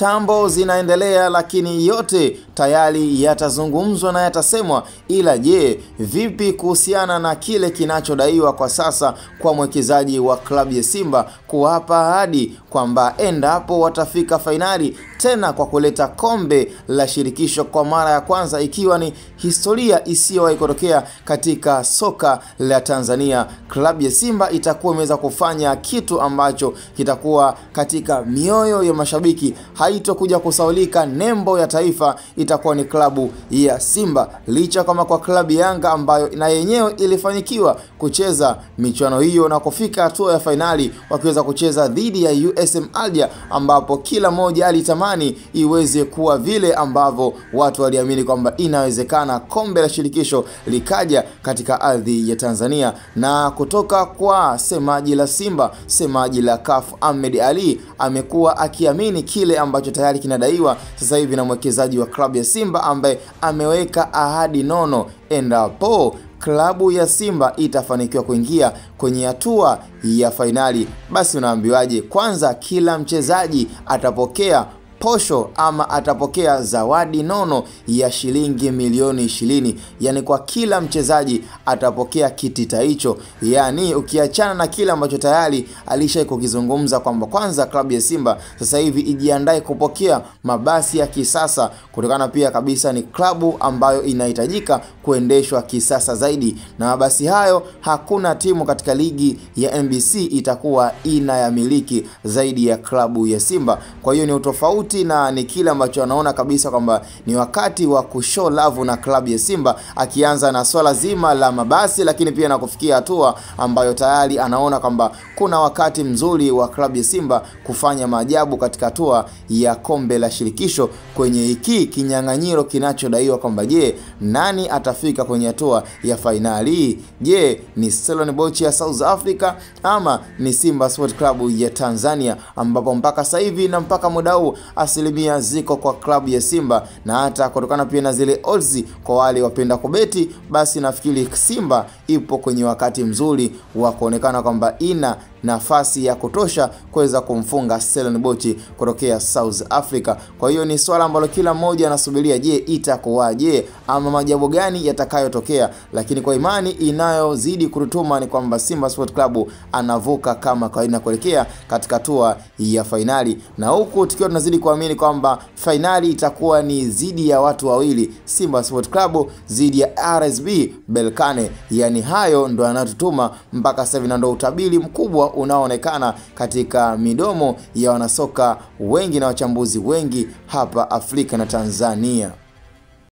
tambo zinaendelea, lakini yote tayari yatazungumzwa na yatasemwa. Ila je, vipi kuhusiana na kile kinachodaiwa kwa sasa kwa mwekezaji wa klabu ya Simba kuwapa ahadi kwamba endapo watafika fainali tena kwa kuleta kombe la shirikisho kwa mara ya kwanza, ikiwa ni historia isiyowahi kutokea katika soka la Tanzania, klabu ya Simba itakuwa imeweza kufanya kitu ambacho kitakuwa katika mioyo ya mashabiki haitokuja kusaulika. Nembo ya taifa itakuwa ni klabu ya Simba, licha kama kwa klabu Yanga ambayo na yenyewe ilifanikiwa kucheza michuano hiyo na kufika hatua ya fainali wakiweza kucheza dhidi ya USM Alger, ambapo kila mmoja alitamani iweze kuwa vile ambavyo watu waliamini kwamba inawezekana kombe la shirikisho likaja katika ardhi ya Tanzania. Na kutoka kwa semaji la Simba, semaji la CAF Ahmed Ali amekuwa akiamini kile ambacho tayari kinadaiwa sasa hivi na mwekezaji wa klabu ya Simba ambaye ameweka ahadi nono endapo klabu ya Simba itafanikiwa kuingia kwenye hatua ya fainali. Basi unaambiwaje? Kwanza, kila mchezaji atapokea posho ama atapokea zawadi nono ya shilingi milioni 20. Yani kwa kila mchezaji atapokea kitita hicho. Yani ukiachana na kila ambacho tayari alisha kukizungumza kwamba kwanza klabu ya Simba sasa hivi ijiandae kupokea mabasi ya kisasa, kutokana pia kabisa ni klabu ambayo inahitajika kuendeshwa kisasa zaidi, na mabasi hayo hakuna timu katika ligi ya NBC itakuwa inayamiliki zaidi ya klabu ya Simba. Kwa hiyo ni utofauti na ni kile ambacho anaona kabisa kwamba ni wakati wa kushow love na klabu ya Simba, akianza na swala zima la mabasi, lakini pia na kufikia hatua ambayo tayari anaona kwamba kuna wakati mzuri wa klabu ya Simba kufanya maajabu katika hatua ya kombe la shirikisho kwenye hiki kinyang'anyiro kinachodaiwa kwamba je, nani atafika kwenye hatua ya fainali? Je, ni Stellenbosch ya South Africa ama ni Simba Sport Club ya Tanzania, ambapo mpaka sasa hivi na mpaka muda huu asilimia ziko kwa klabu ya Simba, na hata kutokana pia na zile odds kwa wale wapenda kubeti, basi nafikiri Simba ipo kwenye wakati mzuri wa kuonekana kwamba ina nafasi ya kutosha kuweza kumfunga Stellenbosch kutokea South Africa. Kwa hiyo ni swala ambalo kila mmoja anasubiria, je, itakuwaje ama majabu gani yatakayotokea, lakini kwa imani inayozidi kurutuma ni kwamba Simba Sport Club anavuka kama kawaida kuelekea katika hatua ya fainali, na huku tukiwa tunazidi kuamini kwamba fainali itakuwa ni zidi ya watu wawili, Simba Sport Club zidi ya RSB Berkane. Yani hayo ndo yanatutuma mpaka sasa hivi, na ndo utabiri mkubwa unaoonekana katika midomo ya wanasoka wengi na wachambuzi wengi hapa Afrika na Tanzania.